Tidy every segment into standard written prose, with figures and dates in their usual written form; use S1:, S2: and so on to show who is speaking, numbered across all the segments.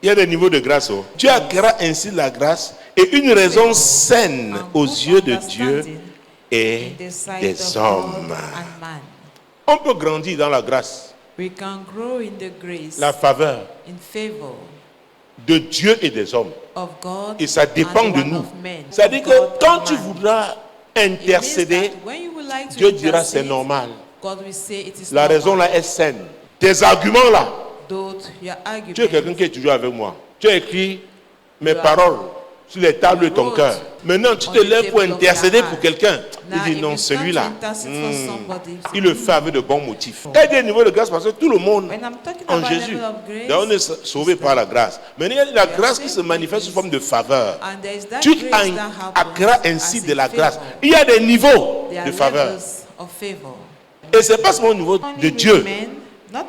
S1: Il y a des niveaux de grâce. Dieu accra ainsi la grâce et une raison saine aux yeux de Dieu et des hommes. On peut grandir dans la grâce, la faveur de Dieu et des hommes. Et ça dépend de nous. C'est-à-dire que quand tu voudras intercéder, Dieu dira c'est normal. La raison là est saine. Tes arguments là. Tu es quelqu'un qui est toujours avec moi. Tu as écrit mes paroles sur les tables de ton cœur. Maintenant, tu te lèves pour intercéder pour quelqu'un. Il dit non, celui-là, il le fait avec de bons motifs. Il y a des niveaux de grâce parce que tout le monde en Jésus, on est sauvé par la grâce. Mais il y a la grâce qui se manifeste sous forme de faveur. Tu accras ainsi de la grâce. Il y a des niveaux de faveur. Et ce n'est pas seulement au niveau de Dieu,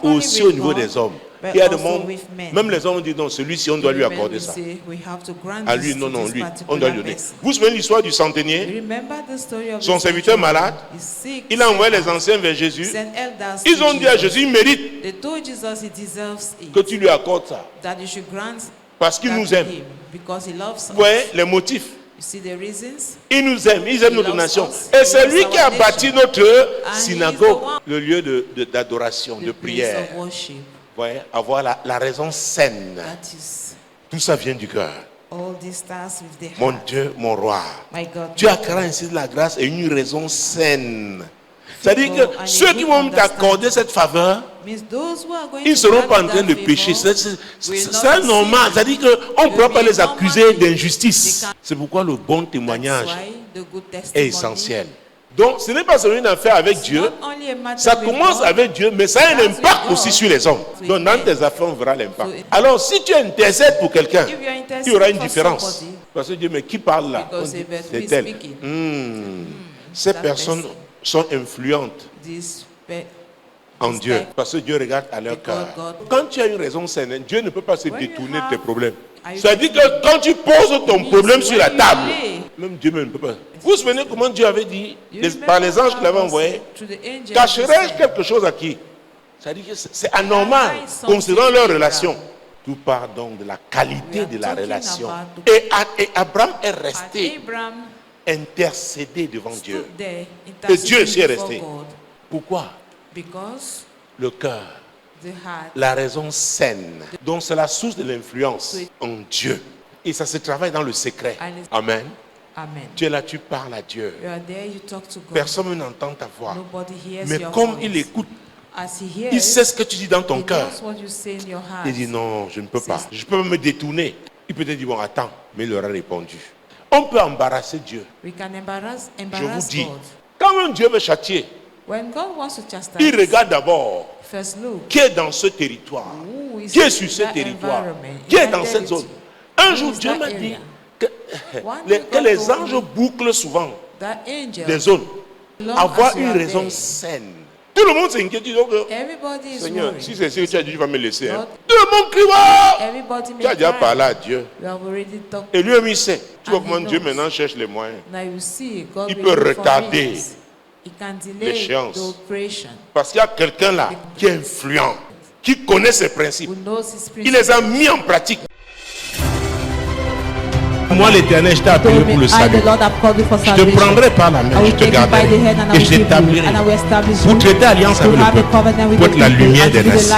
S1: aussi au niveau des hommes. Il y a des moments, même les hommes disent non, celui-ci on doit lui accorder ça. À lui, non, lui, on doit lui donner. Vous vous souvenez de l'histoire du centenier? Son serviteur malade, il a envoyé les anciens vers Jésus. Ils ont dit à Jésus, il mérite que tu lui accordes ça. Parce qu'il nous aime. Vous voyez les motifs. Il nous aime, il aime notre nation. Et c'est lui qui a bâti notre synagogue, le lieu d'adoration, de prière. Voyez, avoir la raison saine. Tout ça vient du cœur. Mon Dieu, mon roi. Dieu accra ainsi de la grâce et une raison saine. C'est-à-dire que ceux qui vont t'accorder cette faveur, ils ne seront pas en train de pécher. C'est normal. C'est-à-dire qu'on ne pourra pas les accuser d'injustice. C'est pourquoi le bon témoignage est essentiel. Donc, ce n'est pas seulement une affaire avec Dieu. Ça commence avec Dieu, mais ça a un impact aussi sur les hommes. Donc, dans tes affaires, on verra l'impact. Alors, si tu intercèdes pour quelqu'un, il y aura une différence. Parce que Dieu, mais qui parle là? C'est elle. Ces personnes sont influentes en Dieu. Parce que Dieu regarde à leur cœur. Quand tu as une raison saine, Dieu ne peut pas se détourner de tes problèmes. C'est-à-dire que quand tu poses ton problème sur la table, même Dieu ne peut pas. Vous vous souvenez comment Dieu avait dit, par les anges qu'il avait envoyés, cacherai-je quelque chose à qui? C'est-à-dire que c'est anormal, considérant leur relation. Tout part donc de la qualité de la relation. Et Abraham est resté intercédé devant Dieu. Et Dieu aussi est resté. Pourquoi? Le cœur. La raison saine. Donc c'est la source de l'influence en Dieu. Et ça se travaille dans le secret. Amen. Tu es là, tu parles à Dieu. Personne n'entend ta voix. Mais comme il écoute, il sait ce que tu dis dans ton cœur. Il dit non, je ne peux pas. Je peux me détourner. Il peut te dire bon, attends. Mais il aura répondu. On peut embarrasser Dieu. Je vous dis, quand un Dieu veut châtier, il regarde d'abord qui est dans ce territoire, qui est sur ce territoire, qui est dans cette zone. Un jour, Dieu m'a dit que les anges bouclent souvent des zones. Avoir une raison saine. Tout le monde s'inquiète. Seigneur, si c'est ce que tu as dit, tu vas me laisser. Hein. Tout le monde crie, wow! Tu as déjà parlé à Dieu. Et lui-même, il sait. Tu vois comment Dieu maintenant cherche les moyens. Il peut retarder l'échéance. Parce qu'il y a quelqu'un là qui est influent, qui connaît ses principes. Il les a mis en pratique. Moi, l'Éternel, je t'ai appelé pour le salut. Je te prendrai par la main, je te garderai et je t'établirai pour traiter alliance avec le peuple, pour être la lumière des nations.